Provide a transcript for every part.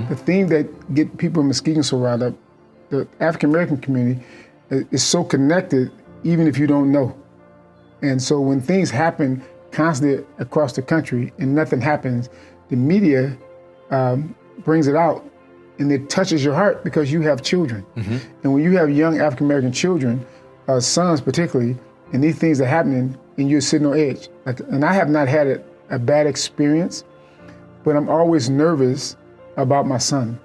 The thing that get people in Muskegon so riled up, the African American community is so connected, even if you don't know. And so when things happen constantly across the country and nothing happens, the media brings it out, and it touches your heart because you have children. And when you have young African American children, sons particularly, and these things are happening, and you're sitting on edge. And I have not had a bad experience, but I'm always nervous about my son,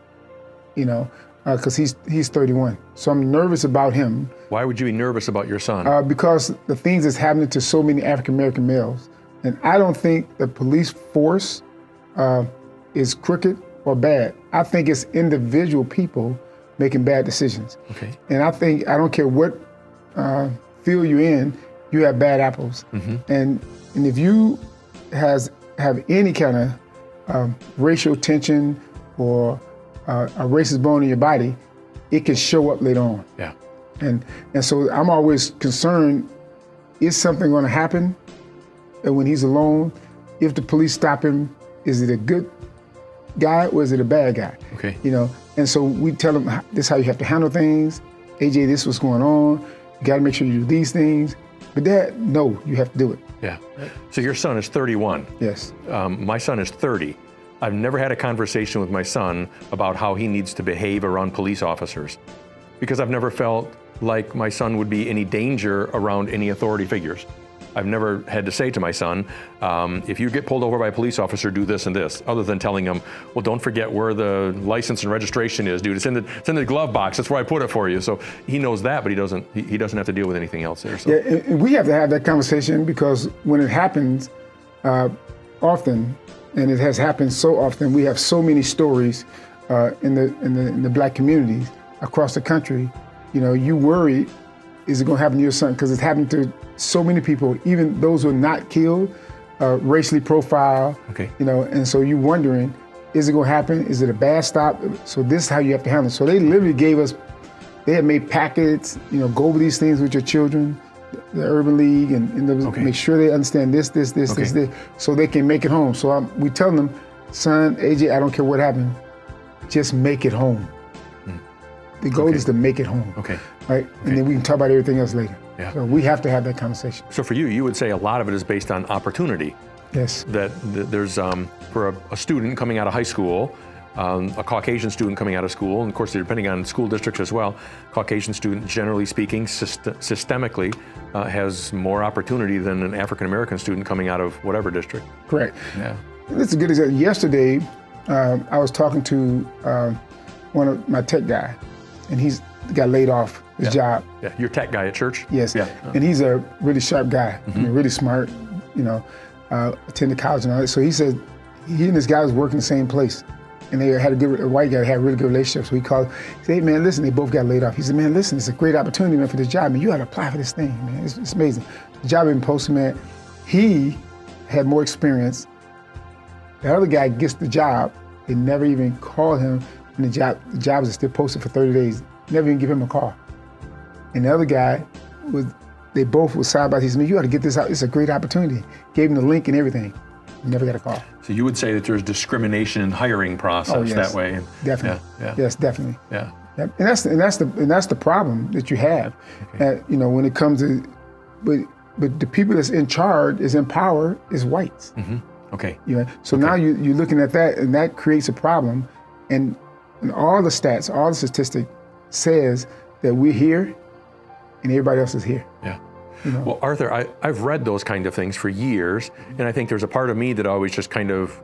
because he's 31. So I'm nervous about him. Why would you be nervous about your son? Because the things that's happening to so many African American males. And I don't think the police force is crooked or bad. I think it's individual people making bad decisions. Okay. And I don't care what field you're in, you have bad apples. And if you have any kind of racial tension or a racist bone in your body, it can show up later on. Yeah. And so I'm always concerned, is something going to happen? And when he's alone, if the police stop him, is it a good guy or is it a bad guy? Okay. And so we tell him, this is how you have to handle things. AJ, this is what's going on. You got to make sure you do these things. But Dad, no, you have to do it. Yeah. So your son is 31. Yes. My son is 30. I've never had a conversation with my son about how he needs to behave around police officers, because I've never felt like my son would be any danger around any authority figures. I've never had to say to my son, if you get pulled over by a police officer, do this and this, other than telling him, well, don't forget where the license and registration is, dude. It's in the glove box. That's where I put it for you. So he knows that, but he doesn't have to deal with anything else there. So. Yeah, and we have to have that conversation, because when it happens often, and it has happened so often, we have so many stories in the Black communities across the country. You worry, is it going to happen to your son? Because it's happened to so many people, even those who are not killed, racially profiled. Okay. And so you're wondering, is it going to happen? Is it a bad stop? So this is how you have to handle it. So they literally they had made packets, go over these things with your children, the Urban League, and make sure they understand this, so they can make it home. So we tell them, son, AJ, I don't care what happened, just make it home. The goal is to make it home. Okay. Right? And then we can talk about everything else later. Yeah. So we have to have that conversation. So for you would say a lot of it is based on opportunity. Yes. That there's, for a student coming out of high school, a Caucasian student coming out of school, and of course, depending on school districts as well, Caucasian student, generally speaking, systemically, has more opportunity than an African American student coming out of whatever district. Correct. Yeah. That's a good example. Yesterday, I was talking to one of my tech guy, and he's got laid off his job. Yeah, your tech guy at church? Yes. Yeah. And he's a really sharp guy, really smart, attended college and all that. So he said he and this guy was working the same place, and they had a white guy had a really good relationship. So he called, he said, hey man, listen, they both got laid off. He said, man, listen, it's a great opportunity, man, for this job, man. You gotta apply for this thing, man. It's amazing. The job had been posted, man. He had more experience. The other guy gets the job. They never even called him, and the job is still posted for 30 days. Never even give him a call. And the other guy, they both were side by side. He said, man, you got to get this out. It's a great opportunity. Gave him the link and everything. Never got a call. So you would say that there's discrimination in the hiring process that way. Definitely. Yeah. Yes, definitely. Yeah. And that's the problem that you have. Okay. When it comes to, but the people that's in charge, is in power, is whites. Okay. So now you're looking at that, and that creates a problem. And all the stats, all the statistics says that we're here and everybody else is here. Yeah. Well, Arthur, I've read those kind of things for years, and I think there's a part of me that always just kind of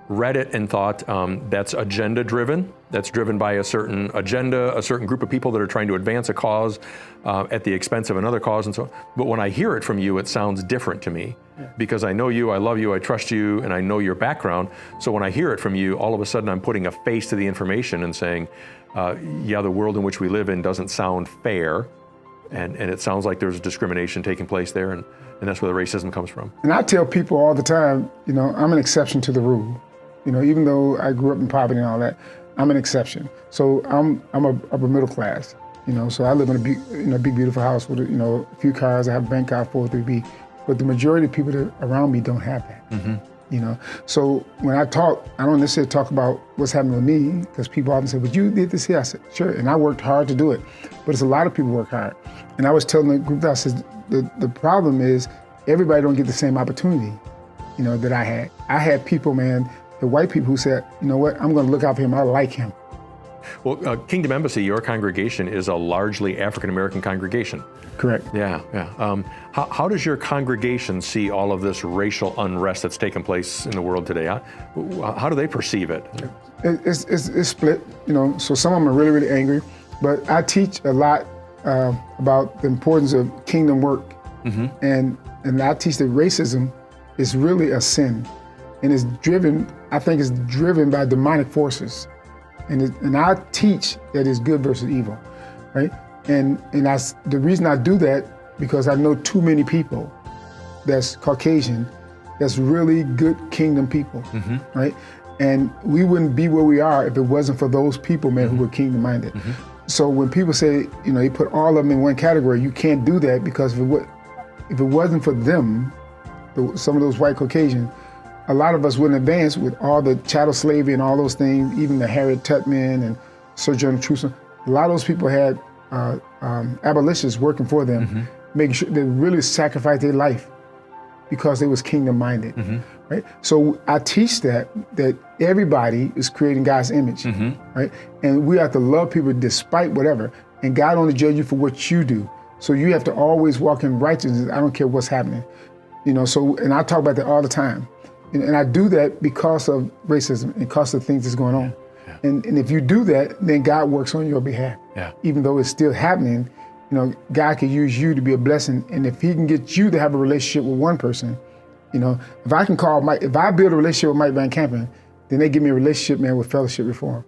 read it and thought that's agenda driven. That's driven by a certain agenda, a certain group of people that are trying to advance a cause at the expense of another cause and so on. But when I hear it from you, it sounds different to me because I know you, I love you, I trust you, and I know your background. So when I hear it from you, all of a sudden I'm putting a face to the information and saying, the world in which we live in doesn't sound fair. And it sounds like there's discrimination taking place there, and that's where the racism comes from. And I tell people all the time, I'm an exception to the rule. Even though I grew up in poverty and all that, I'm an exception. So I'm upper middle class. So I live in a big beautiful house with a few cars. I have a bank card, 403B. But the majority of people that are around me don't have that. You know, so when I talk, I don't necessarily talk about what's happening with me, because people often say, "But you did this here." I said, "Sure," and I worked hard to do it. But it's a lot of people work hard. And I was telling the group that I said, the problem is everybody don't get the same opportunity, you know, that I had. I had people, man, the white people who said, "You know what? I'm going to look out for him. I like him." Well, Kingdom Embassy, your congregation is a largely African-American congregation. Correct. Yeah. How does your congregation see all of this racial unrest that's taken place in the world today? How do they perceive it? It's split, you know, so some of them are really, really angry. But I teach a lot about the importance of kingdom work. And I teach that racism is really a sin. And it's driven, I think it's driven by demonic forces. And I teach that it's good versus evil, right? And the reason I do that, because I know too many people that's Caucasian, that's really good kingdom people, right? And we wouldn't be where we are if it wasn't for those people, man, who were kingdom minded. So when people say, you know, they put all of them in one category, you can't do that, because if it wasn't for them, some of those white Caucasians, a lot of us wouldn't advance with all the chattel slavery and all those things, even the Harriet Tubman and Sojourner Truth. A lot of those people had abolitionists working for them, making sure they really sacrificed their life because they was kingdom minded, right? So I teach that everybody is creating God's image, right? And we have to love people despite whatever, and God only judge you for what you do. So you have to always walk in righteousness. I don't care what's happening, you know. So, and I talk about that all the time. And I do that because of racism and because of things that's going on. And if you do that, then God works on your behalf. Even though it's still happening, you know, God can use you to be a blessing. And if he can get you to have a relationship with one person, you know, if I build a relationship with Mike VanKampen, then they give me a relationship, man, with Fellowship Reform.